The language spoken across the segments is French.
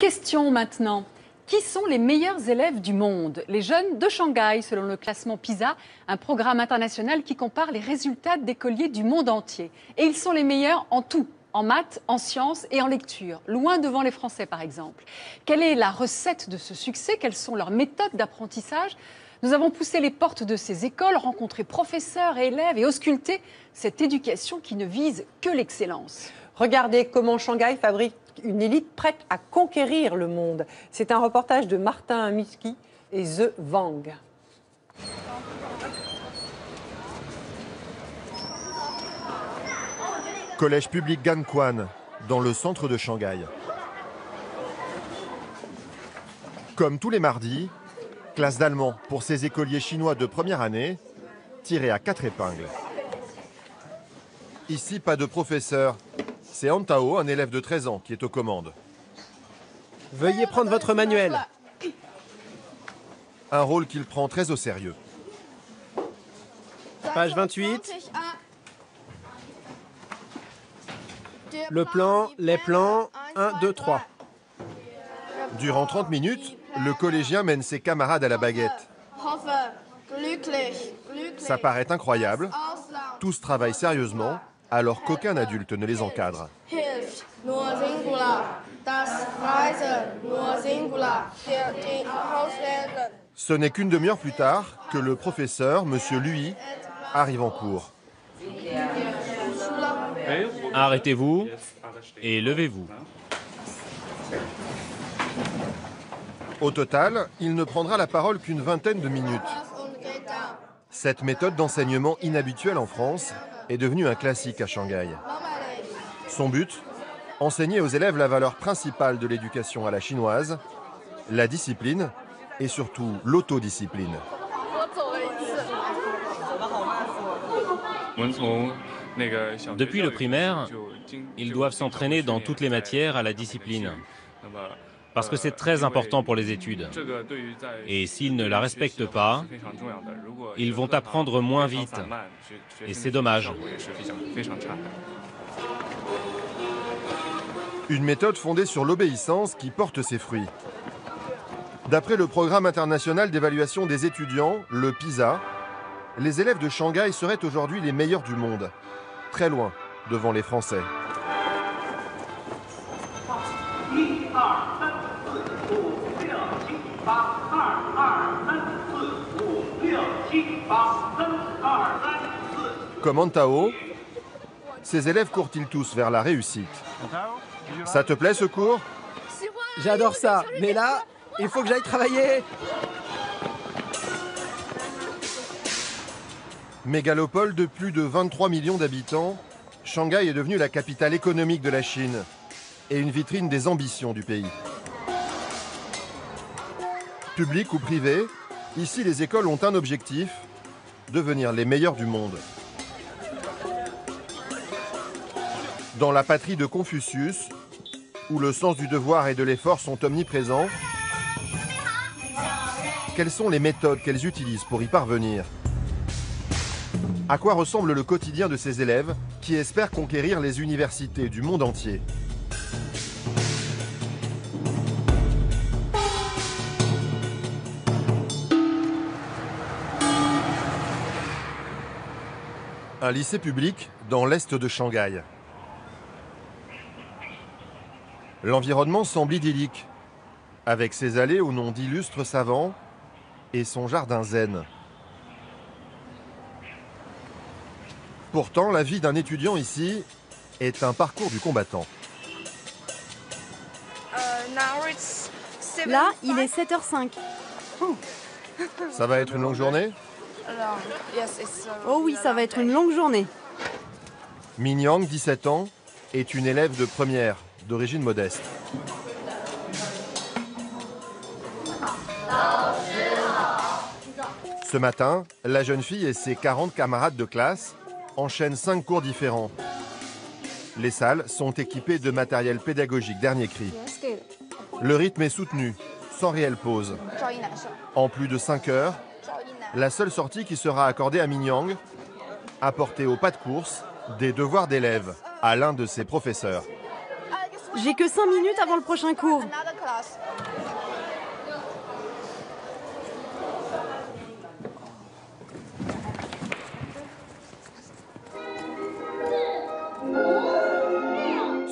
Question maintenant. Qui sont les meilleurs élèves du monde? Les jeunes de Shanghai, selon le classement PISA, un programme international qui compare les résultats d'écoliers du monde entier. Et ils sont les meilleurs en tout, en maths, en sciences et en lecture, loin devant les Français par exemple. Quelle est la recette de ce succès? Quelles sont leurs méthodes d'apprentissage? Nous avons poussé les portes de ces écoles, rencontré professeurs et élèves et ausculté cette éducation qui ne vise que l'excellence. Regardez comment Shanghai fabrique une élite prête à conquérir le monde. C'est un reportage de Martin Musky et The Wang. Collège public Ganquan, dans le centre de Shanghai. Comme tous les mardis, classe d'allemand pour ces écoliers chinois de première année, tirés à 4 épingles. Ici, pas de professeur. C'est Han Tao, un élève de 13 ans, qui est aux commandes. Veuillez prendre votre manuel. Un rôle qu'il prend très au sérieux. Page 28. Le plan, les plans, 1, 2, 3. Durant 30 minutes, le collégien mène ses camarades à la baguette. Ça paraît incroyable. Tous travaillent sérieusement, alors qu'aucun adulte ne les encadre. Ce n'est qu'une demi-heure plus tard que le professeur, Monsieur Lui, arrive en cours. Arrêtez-vous et levez-vous. Au total, il ne prendra la parole qu'une vingtaine de minutes. Cette méthode d'enseignement inhabituelle en France est devenue un classique à Shanghai. Son but, enseigner aux élèves la valeur principale de l'éducation à la chinoise, la discipline et surtout l'autodiscipline. Depuis le primaire, ils doivent s'entraîner dans toutes les matières à la discipline, parce que c'est très important pour les études. Et s'ils ne la respectent pas, ils vont apprendre moins vite. Et c'est dommage. Une méthode fondée sur l'obéissance qui porte ses fruits. D'après le programme international d'évaluation des étudiants, le PISA, les élèves de Shanghai seraient aujourd'hui les meilleurs du monde, très loin devant les Français. Comme Han Tao, ces élèves courent-ils tous vers la réussite? Ça te plaît ce cours? J'adore ça, mais là, il faut que j'aille travailler. Mégalopole de plus de 23 millions d'habitants, Shanghai est devenue la capitale économique de la Chine et une vitrine des ambitions du pays. Public ou privé, ici les écoles ont un objectif, devenir les meilleurs du monde. Dans la patrie de Confucius, où le sens du devoir et de l'effort sont omniprésents, quelles sont les méthodes qu'elles utilisent pour y parvenir? À quoi ressemble le quotidien de ces élèves qui espèrent conquérir les universités du monde entier? Un lycée public dans l'est de Shanghai. L'environnement semble idyllique, avec ses allées au nom d'illustres savants et son jardin zen. Pourtant, la vie d'un étudiant ici est un parcours du combattant. Là, il est 7h05. Ça va être une longue journée? Oh oui, ça va être une longue journée. Min Yang, 17 ans, est une élève de première, d'origine modeste. Ce matin, la jeune fille et ses 40 camarades de classe enchaînent 5 cours différents. Les salles sont équipées de matériel pédagogique dernier cri. Le rythme est soutenu, sans réelle pause. En plus de 5 heures, la seule sortie qui sera accordée à Min Yang, apporter au pas de course des devoirs d'élèves à l'un de ses professeurs. J'ai que 5 minutes avant le prochain cours.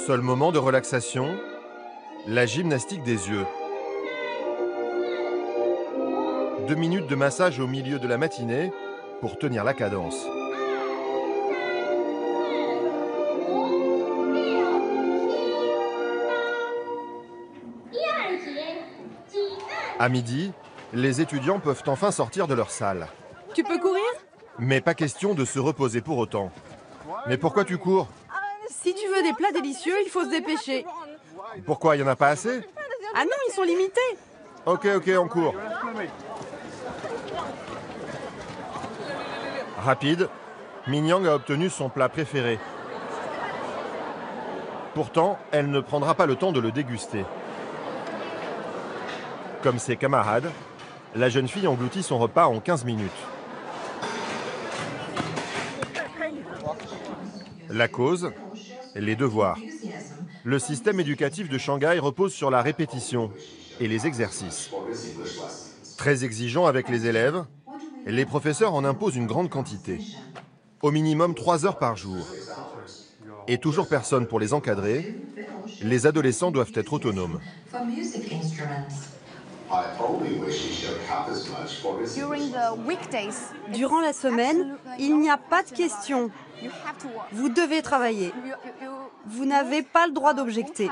Seul moment de relaxation, la gymnastique des yeux. 2 minutes de massage au milieu de la matinée pour tenir la cadence. À midi, les étudiants peuvent enfin sortir de leur salle. Tu peux courir? Mais pas question de se reposer pour autant. Mais pourquoi tu cours? Si tu veux des plats délicieux, il faut se dépêcher. Pourquoi, il n'y en a pas assez? Ah non, ils sont limités. Ok, on court. Rapide, Min-Young a obtenu son plat préféré. Pourtant, elle ne prendra pas le temps de le déguster. Comme ses camarades, la jeune fille engloutit son repas en 15 minutes. La cause, les devoirs. Le système éducatif de Shanghai repose sur la répétition et les exercices. Très exigeant avec les élèves, les professeurs en imposent une grande quantité. Au minimum 3 heures par jour. Et toujours personne pour les encadrer, les adolescents doivent être autonomes. Durant la semaine, il n'y a pas de questions. Vous devez travailler. Vous n'avez pas le droit d'objecter.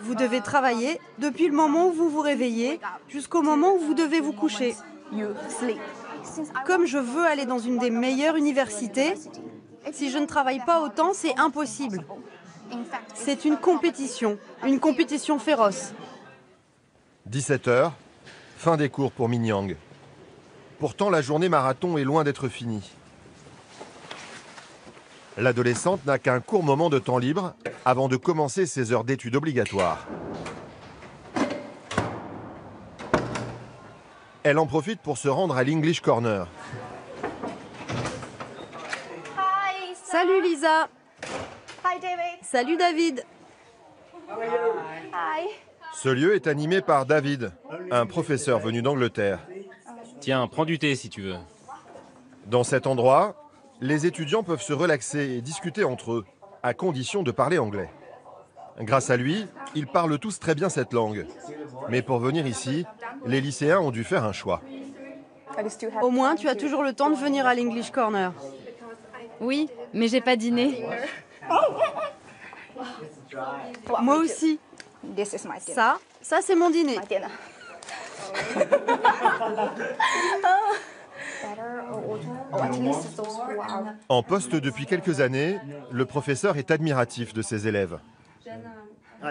Vous devez travailler depuis le moment où vous vous réveillez jusqu'au moment où vous devez vous coucher. Comme je veux aller dans une des meilleures universités, si je ne travaille pas autant, c'est impossible. C'est une compétition féroce. 17 h, fin des cours pour Min-Young. Pourtant, la journée marathon est loin d'être finie. L'adolescente n'a qu'un court moment de temps libre avant de commencer ses heures d'études obligatoires. Elle en profite pour se rendre à l'English Corner. Salut Lisa. Salut David. Ce lieu est animé par David, un professeur venu d'Angleterre. Tiens, prends du thé si tu veux. Dans cet endroit, les étudiants peuvent se relaxer et discuter entre eux, à condition de parler anglais. Grâce à lui, ils parlent tous très bien cette langue. Mais pour venir ici, les lycéens ont dû faire un choix. Au moins, tu as toujours le temps de venir à l'English Corner. Oui, mais j'ai pas dîné. Moi aussi. Ça c'est mon dîner. En poste depuis quelques années, le professeur est admiratif de ses élèves.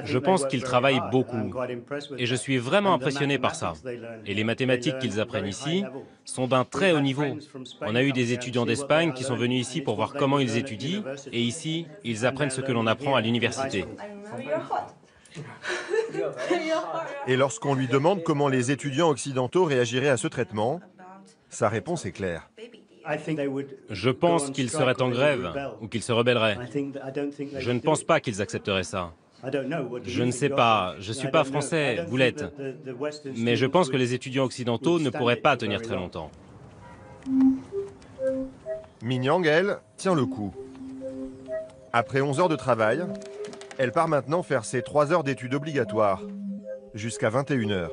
Je pense qu'ils travaillent beaucoup et je suis vraiment impressionné par ça. Et les mathématiques qu'ils apprennent ici sont d'un très haut niveau. On a eu des étudiants d'Espagne qui sont venus ici pour voir comment ils étudient et ici, ils apprennent ce que l'on apprend à l'université. Et lorsqu'on lui demande comment les étudiants occidentaux réagiraient à ce traitement, sa réponse est claire. Je pense qu'ils seraient en grève ou qu'ils se rebelleraient. Je ne pense pas qu'ils accepteraient ça. Je ne sais pas, je ne suis pas français, vous l'êtes. Mais je pense que les étudiants occidentaux ne pourraient pas tenir très longtemps. Min-Young, elle, tient le coup. Après 11 heures de travail, elle part maintenant faire ses 3 heures d'études obligatoires, jusqu'à 21 h.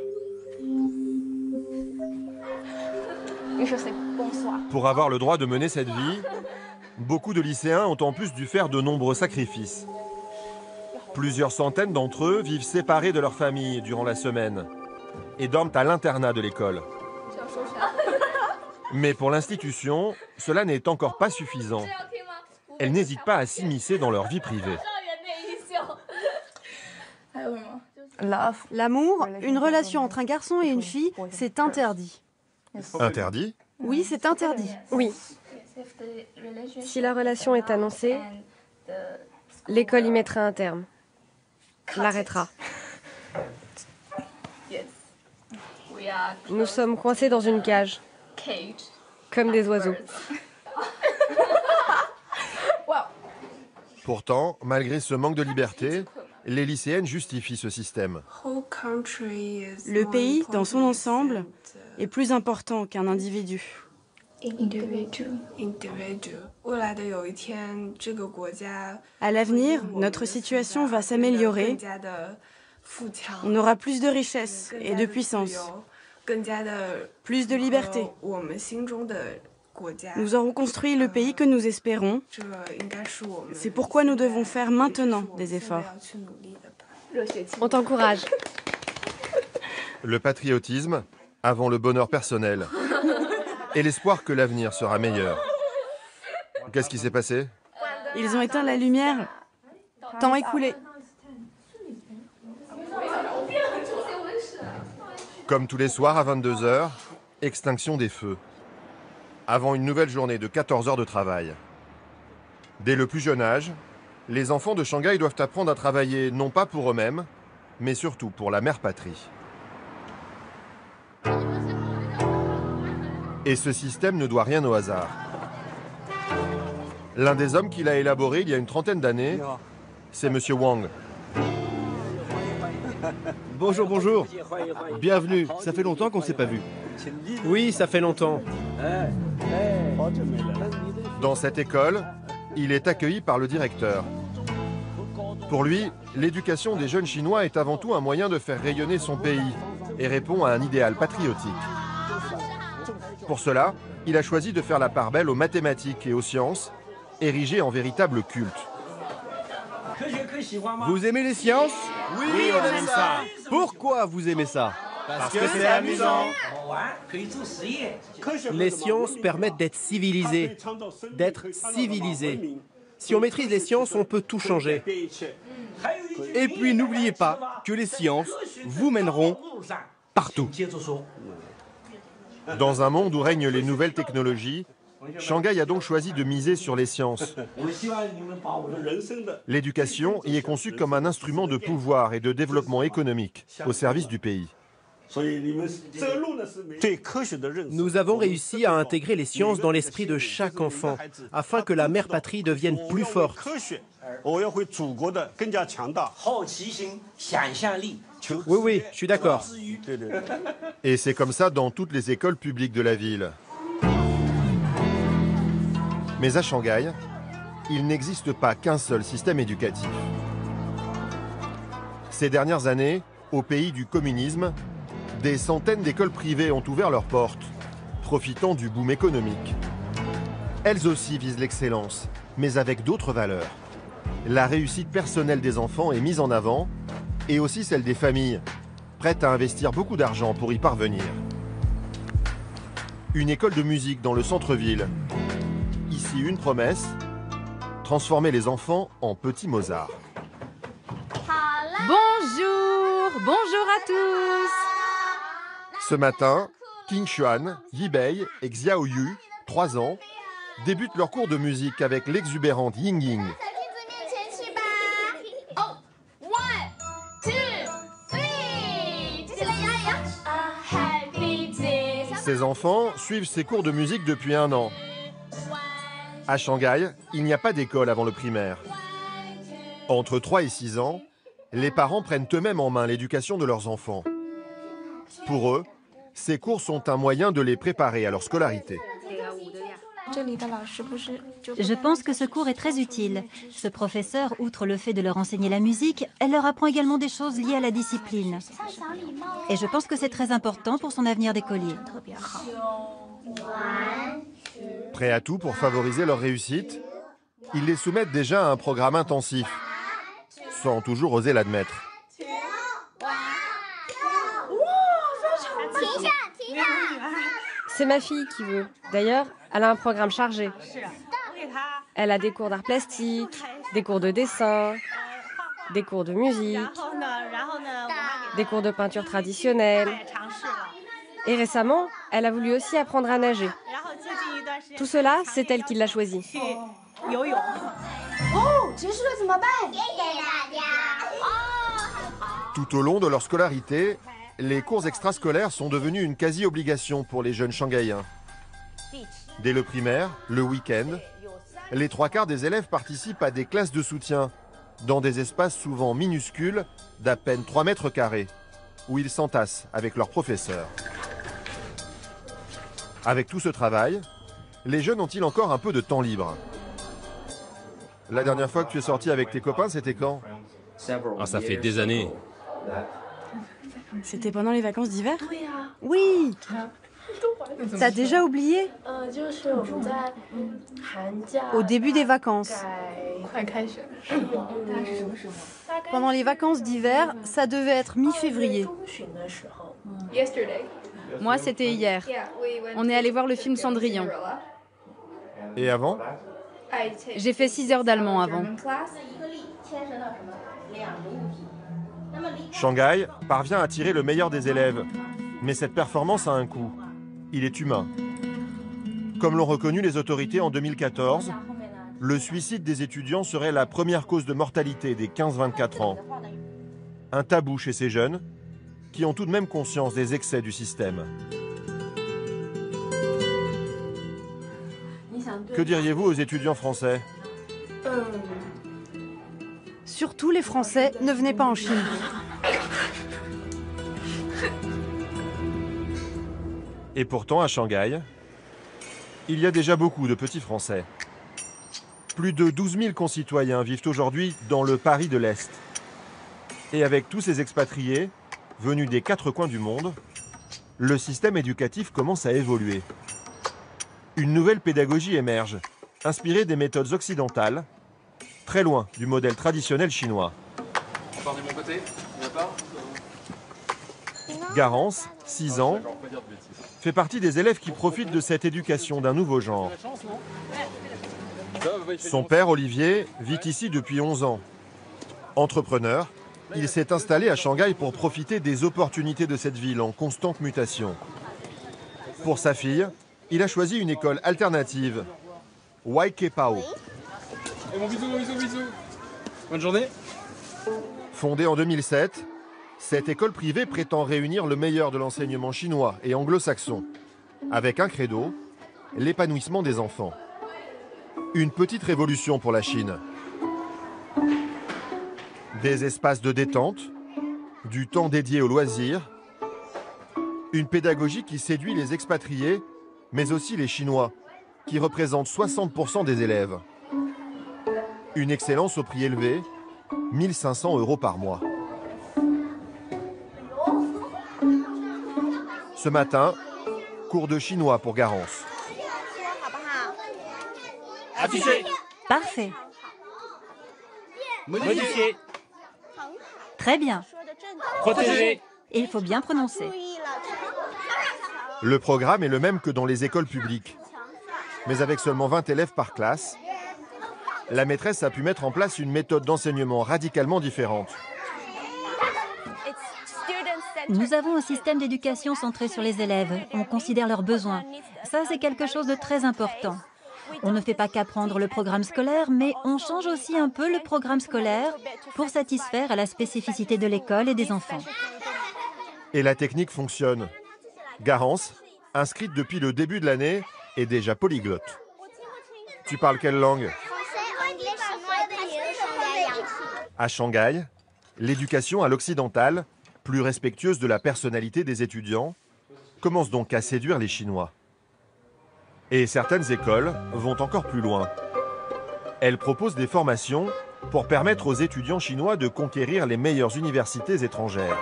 Pour avoir le droit de mener cette vie, beaucoup de lycéens ont en plus dû faire de nombreux sacrifices. Plusieurs centaines d'entre eux vivent séparés de leur famille durant la semaine et dorment à l'internat de l'école. Mais pour l'institution, cela n'est encore pas suffisant. Elle n'hésite pas à s'immiscer dans leur vie privée. L'amour, une relation entre un garçon et une fille, c'est interdit. Interdit ? Oui, c'est interdit. Oui. Si la relation est annoncée, l'école y mettra un terme. L'arrêtera. Nous sommes coincés dans une cage, comme des oiseaux. Pourtant, malgré ce manque de liberté, les lycéennes justifient ce système. Le pays, dans son ensemble, est plus important qu'un individu. À l'avenir, notre situation va s'améliorer. On aura plus de richesse et de puissance, plus de liberté. Nous aurons construit le pays que nous espérons. C'est pourquoi nous devons faire maintenant des efforts. On t'encourage. Le patriotisme avant le bonheur personnel et l'espoir que l'avenir sera meilleur. Qu'est-ce qui s'est passé? Ils ont éteint la lumière. Temps écoulé. Comme tous les soirs à 22 h, extinction des feux. Avant une nouvelle journée de 14 heures de travail. Dès le plus jeune âge, les enfants de Shanghai doivent apprendre à travailler non pas pour eux-mêmes, mais surtout pour la mère patrie. Et ce système ne doit rien au hasard. L'un des hommes qui l'a élaboré il y a une trentaine d'années, c'est Monsieur Wang. Bonjour, bonjour. Bienvenue. Ça fait longtemps qu'on ne s'est pas vu. Oui, ça fait longtemps. Dans cette école, il est accueilli par le directeur. Pour lui, l'éducation des jeunes Chinois est avant tout un moyen de faire rayonner son pays et répond à un idéal patriotique. Pour cela, il a choisi de faire la part belle aux mathématiques et aux sciences, érigées en véritable culte. Vous aimez les sciences? Oui, on aime ça. Pourquoi vous aimez ça? Parce que c'est amusant. Les sciences permettent d'être civilisé. Si on maîtrise les sciences, on peut tout changer. Et puis n'oubliez pas que les sciences vous mèneront partout. Dans un monde où règnent les nouvelles technologies, Shanghai a donc choisi de miser sur les sciences. L'éducation y est conçue comme un instrument de pouvoir et de développement économique au service du pays. Nous avons réussi à intégrer les sciences dans l'esprit de chaque enfant, afin que la mère patrie devienne plus forte. Oui, je suis d'accord. Et c'est comme ça dans toutes les écoles publiques de la ville. Mais à Shanghai, il n'existe pas qu'un seul système éducatif. Ces dernières années, au pays du communisme, des centaines d'écoles privées ont ouvert leurs portes, profitant du boom économique. Elles aussi visent l'excellence, mais avec d'autres valeurs. La réussite personnelle des enfants est mise en avant, et aussi celle des familles, prêtes à investir beaucoup d'argent pour y parvenir. Une école de musique dans le centre-ville. Ici, une promesse, transformer les enfants en petits Mozart. Bonjour à tous. Ce matin, Qing Xuan, Yi Bei et Xiao Yu, 3 ans, débutent leur cours de musique avec l'exubérante Ying Ying. Ces enfants suivent ces cours de musique depuis 1 an. À Shanghai, il n'y a pas d'école avant le primaire. Entre 3 et 6 ans, les parents prennent eux-mêmes en main l'éducation de leurs enfants. Pour eux, ces cours sont un moyen de les préparer à leur scolarité. Je pense que ce cours est très utile. Ce professeur, outre le fait de leur enseigner la musique, elle leur apprend également des choses liées à la discipline. Et je pense que c'est très important pour son avenir d'écolier. Prêts à tout pour favoriser leur réussite, ils les soumettent déjà à un programme intensif, sans toujours oser l'admettre. C'est ma fille qui veut. D'ailleurs, elle a un programme chargé. Elle a des cours d'art plastique, des cours de dessin, des cours de musique, des cours de peinture traditionnelle. Et récemment, elle a voulu aussi apprendre à nager. Tout cela, c'est elle qui l'a choisi. Tout au long de leur scolarité, les cours extrascolaires sont devenus une quasi-obligation pour les jeunes Shanghaïens. Dès le primaire, le week-end, les 3/4 des élèves participent à des classes de soutien dans des espaces souvent minuscules d'à peine 3 mètres carrés, où ils s'entassent avec leurs professeurs. Avec tout ce travail, les jeunes ont-ils encore un peu de temps libre? La dernière fois que tu es sorti avec tes copains, c'était quand? Ah, ça fait des années. C'était pendant les vacances d'hiver? Oui. T'as déjà oublié? Au début des vacances. Pendant les vacances d'hiver, ça devait être mi-février. Moi, c'était hier. On est allé voir le film Cendrillon. Et avant? J'ai fait 6 heures d'allemand avant. Shanghai parvient à tirer le meilleur des élèves, mais cette performance a un coût. Il est humain. Comme l'ont reconnu les autorités en 2014, le suicide des étudiants serait la première cause de mortalité des 15-24 ans. Un tabou chez ces jeunes, qui ont tout de même conscience des excès du système. Que diriez-vous aux étudiants français? Surtout les Français, ne venez pas en Chine. Et pourtant, à Shanghai, il y a déjà beaucoup de petits Français. Plus de 12 000 concitoyens vivent aujourd'hui dans le Paris de l'Est. Et avec tous ces expatriés, venus des 4 coins du monde, le système éducatif commence à évoluer. Une nouvelle pédagogie émerge, inspirée des méthodes occidentales, très loin du modèle traditionnel chinois. On part de mon côté, on y part. Garance, 6 ans, fait partie des élèves qui profitent de cette éducation d'un nouveau genre. Son père, Olivier, vit ici depuis 11 ans. Entrepreneur, il s'est installé à Shanghai pour profiter des opportunités de cette ville en constante mutation. Pour sa fille, il a choisi une école alternative, Waikepao. Et mon bisou, bisou. Bonne journée. Fondée en 2007, cette école privée prétend réunir le meilleur de l'enseignement chinois et anglo-saxon, avec un credo, l'épanouissement des enfants. Une petite révolution pour la Chine. Des espaces de détente, du temps dédié aux loisirs, une pédagogie qui séduit les expatriés, mais aussi les Chinois, qui représentent 60% des élèves. Une excellence au prix élevé, 1 500 € par mois. Ce matin, cours de chinois pour Garance. Affiché. Parfait. Modifié. Très bien. Protégé. Il faut bien prononcer. Le programme est le même que dans les écoles publiques. Mais avec seulement 20 élèves par classe, la maîtresse a pu mettre en place une méthode d'enseignement radicalement différente. Nous avons un système d'éducation centré sur les élèves. On considère leurs besoins. Ça, c'est quelque chose de très important. On ne fait pas qu'apprendre le programme scolaire, mais on change aussi un peu le programme scolaire pour satisfaire à la spécificité de l'école et des enfants. Et la technique fonctionne. Garance, inscrite depuis le début de l'année, est déjà polyglotte. Tu parles quelle langue? À Shanghai, l'éducation à l'occidental, plus respectueuse de la personnalité des étudiants, commence donc à séduire les Chinois. Et certaines écoles vont encore plus loin. Elles proposent des formations pour permettre aux étudiants chinois de conquérir les meilleures universités étrangères.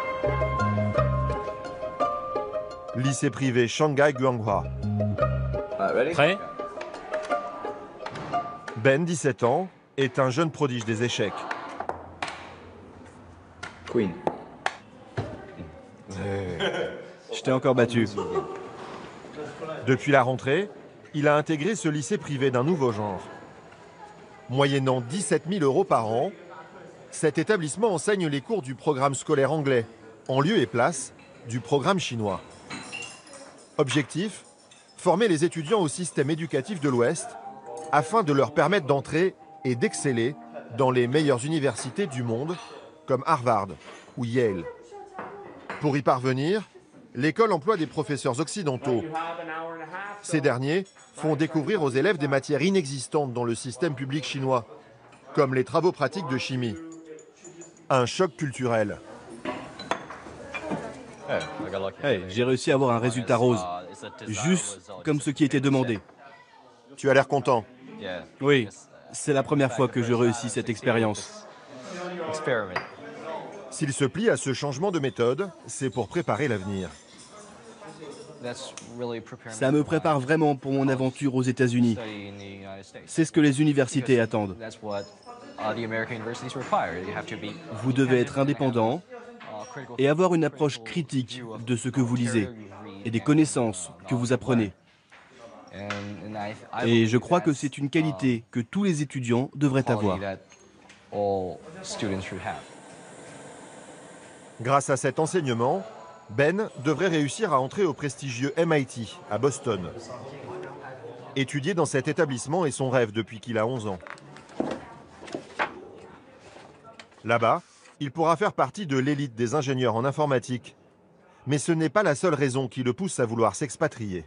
Lycée privé Shanghai Guanghua. Prêt? Ben, 17 ans, est un jeune prodige des échecs. Queen. Je t'ai encore battu. Depuis la rentrée, il a intégré ce lycée privé d'un nouveau genre. Moyennant 17 000 € par an, cet établissement enseigne les cours du programme scolaire anglais, en lieu et place du programme chinois. Objectif, former les étudiants au système éducatif de l'Ouest afin de leur permettre d'entrer et d'exceller dans les meilleures universités du monde, comme Harvard ou Yale. Pour y parvenir, l'école emploie des professeurs occidentaux. Ces derniers font découvrir aux élèves des matières inexistantes dans le système public chinois, comme les travaux pratiques de chimie. Un choc culturel. Hey, j'ai réussi à avoir un résultat rose, juste comme ce qui était demandé. Tu as l'air content. Oui, c'est la première fois que je réussis cette expérience. S'il se plie à ce changement de méthode, c'est pour préparer l'avenir. Ça me prépare vraiment pour mon aventure aux États-Unis. C'est ce que les universités attendent. Vous devez être indépendant et avoir une approche critique de ce que vous lisez et des connaissances que vous apprenez. Et je crois que c'est une qualité que tous les étudiants devraient avoir. Grâce à cet enseignement, Ben devrait réussir à entrer au prestigieux MIT à Boston. Étudier dans cet établissement est son rêve depuis qu'il a 11 ans. Là-bas, il pourra faire partie de l'élite des ingénieurs en informatique. Mais ce n'est pas la seule raison qui le pousse à vouloir s'expatrier.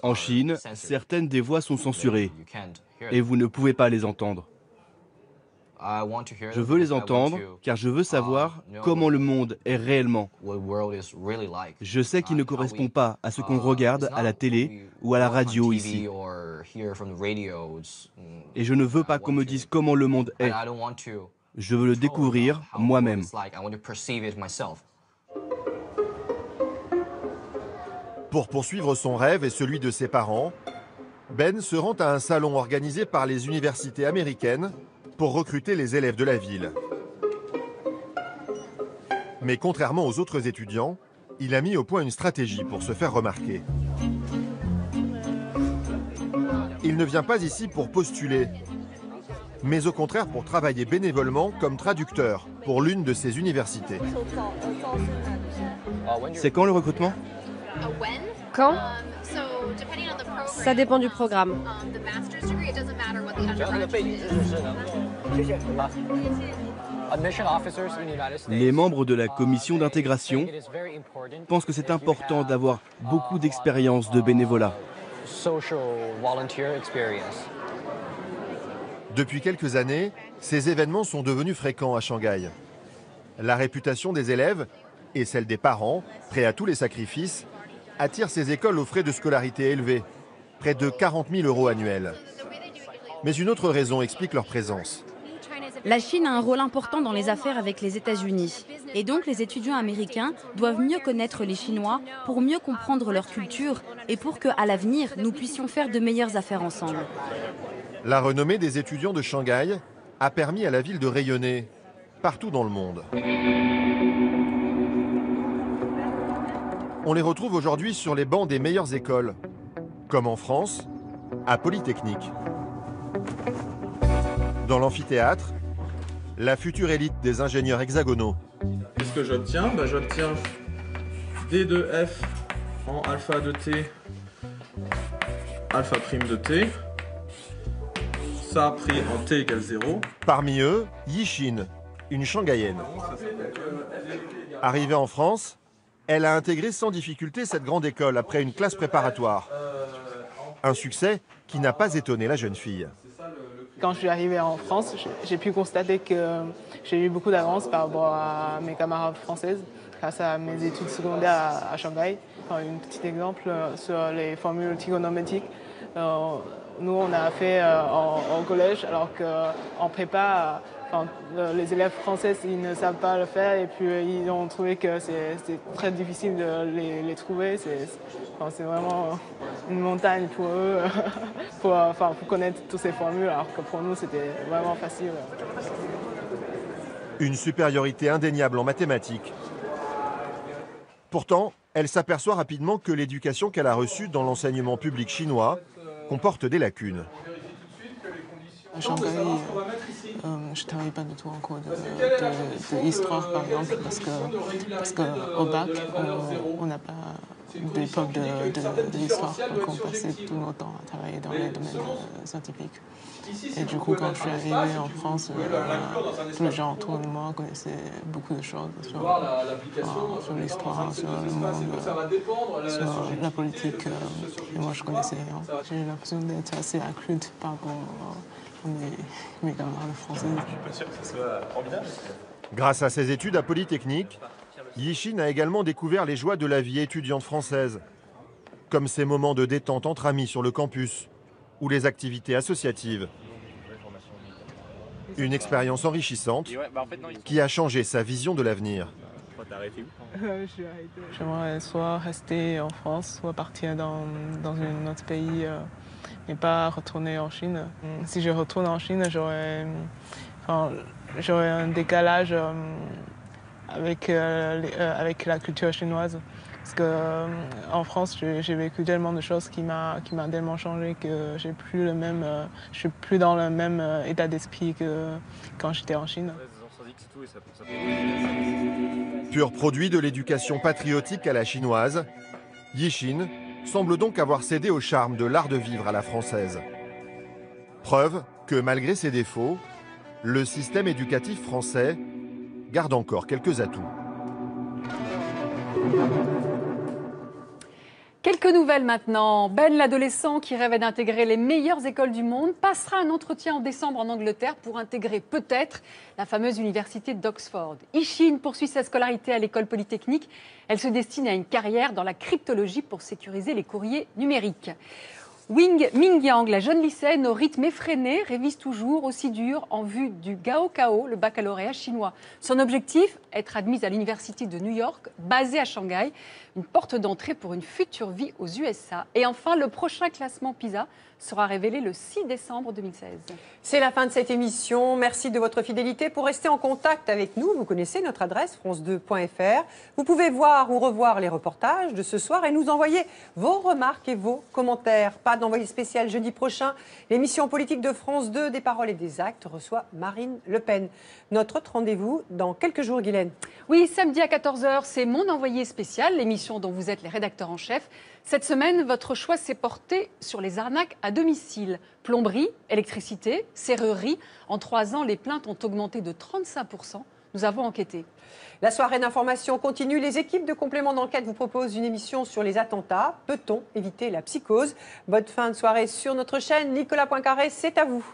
En Chine, certaines des voix sont censurées et vous ne pouvez pas les entendre. Je veux les entendre car je veux savoir comment le monde est réellement. Je sais qu'il ne correspond pas à ce qu'on regarde à la télé ou à la radio ici. Et je ne veux pas qu'on me dise comment le monde est. Je veux le découvrir moi-même. Pour poursuivre son rêve et celui de ses parents, Ben se rend à un salon organisé par les universités américaines pour recruter les élèves de la ville. Mais contrairement aux autres étudiants, il a mis au point une stratégie pour se faire remarquer. Il ne vient pas ici pour postuler, mais au contraire pour travailler bénévolement comme traducteur pour l'une de ces universités. C'est quand le recrutement ? Quand ? Ça dépend du programme. Les membres de la commission d'intégration pensent que c'est important d'avoir beaucoup d'expérience de bénévolat. Depuis quelques années, ces événements sont devenus fréquents à Shanghai. La réputation des élèves et celle des parents, prêts à tous les sacrifices, attire ces écoles aux frais de scolarité élevés, près de 40 000 € annuels. Mais une autre raison explique leur présence. La Chine a un rôle important dans les affaires avec les États-Unis. Et donc les étudiants américains doivent mieux connaître les Chinois pour mieux comprendre leur culture et pour qu'à l'avenir, nous puissions faire de meilleures affaires ensemble. La renommée des étudiants de Shanghai a permis à la ville de rayonner partout dans le monde. On les retrouve aujourd'hui sur les bancs des meilleures écoles, comme en France, à Polytechnique. Dans l'amphithéâtre, la future élite des ingénieurs hexagonaux. Qu'est-ce que j'obtiens? J'obtiens D de F en alpha de T, alpha prime de T. Ça pris en T égale 0. Parmi eux, Yixin, une Shanghaïenne. Arrivée en France, elle a intégré sans difficulté cette grande école après une classe préparatoire. Un succès qui n'a pas étonné la jeune fille. Quand je suis arrivée en France, j'ai pu constater que j'ai eu beaucoup d'avance par rapport à mes camarades françaises grâce à mes études secondaires à Shanghai. Un petit exemple sur les formules trigonométriques. Nous, on a fait en collège, alors qu'en prépa, les élèves français, ils ne savent pas le faire et puis ils ont trouvé que c'est très difficile de les trouver. C'est vraiment une montagne pour eux, pour connaître toutes ces formules, alors que pour nous, c'était vraiment facile. Une supériorité indéniable en mathématiques. Pourtant, elle s'aperçoit rapidement que l'éducation qu'elle a reçue dans l'enseignement public chinois comporte des lacunes. À Shanghai, je ne travaille pas du tout en cours d'histoire, par exemple, parce qu'au bac, on n'a pas d'époque de l'histoire, donc on passait tout notre temps à travailler dans les domaines scientifiques. Et du coup, quand je suis arrivée en France, tous les gens autour de moi connaissaient beaucoup de choses sur l'histoire, sur le monde, sur la politique. Et moi, je connaissais rien. J'ai eu l'impression d'être assez inculte par rapport mes camarades français. Je suis pas sûr que ce soit formidable. Grâce à ses études à Polytechnique, Yishin a également découvert les joies de la vie étudiante française, comme ces moments de détente entre amis sur le campus ou les activités associatives. Une expérience enrichissante qui a changé sa vision de l'avenir. J'aimerais soit rester en France, soit partir dans un autre pays, mais pas retourner en Chine. Si je retourne en Chine, j'aurais un décalage avec la culture chinoise. Parce qu'en France, j'ai vécu tellement de choses qui m'a tellement changé que je suis plus dans le même état d'esprit que quand j'étais en Chine. Pur produit de l'éducation patriotique à la chinoise, Yishin semble donc avoir cédé au charme de l'art de vivre à la française. Preuve que malgré ses défauts, le système éducatif français garde encore quelques atouts. Quelques nouvelles maintenant. Ben, l'adolescent qui rêvait d'intégrer les meilleures écoles du monde, passera un entretien en décembre en Angleterre pour intégrer peut-être la fameuse université d'Oxford. Yishin poursuit sa scolarité à l'école polytechnique. Elle se destine à une carrière dans la cryptologie pour sécuriser les courriers numériques. Mingyang, la jeune lycéenne au rythme effréné, révise toujours aussi dur en vue du Gaokao, le baccalauréat chinois. Son objectif, être admise à l'université de New York, basée à Shanghai, une porte d'entrée pour une future vie aux USA. Et enfin, le prochain classement PISA sera révélé le 6 décembre 2016. C'est la fin de cette émission. Merci de votre fidélité. Pour rester en contact avec nous, vous connaissez notre adresse france2.fr. Vous pouvez voir ou revoir les reportages de ce soir et nous envoyer vos remarques et vos commentaires. Pas d'envoyé spécial jeudi prochain. L'émission politique de France 2, des paroles et des actes, reçoit Marine Le Pen. Notre autre rendez-vous dans quelques jours, Guylaine. Oui, samedi à 14h, c'est mon envoyé spécial, l'émission dont vous êtes les rédacteurs en chef. Cette semaine, votre choix s'est porté sur les arnaques à domicile. Plomberie, électricité, serrurerie. En 3 ans, les plaintes ont augmenté de 35%. Nous avons enquêté. La soirée d'information continue. Les équipes de complément d'enquête vous proposent une émission sur les attentats. Peut-on éviter la psychose? Bonne fin de soirée sur notre chaîne. Nicolas Poincaré, c'est à vous.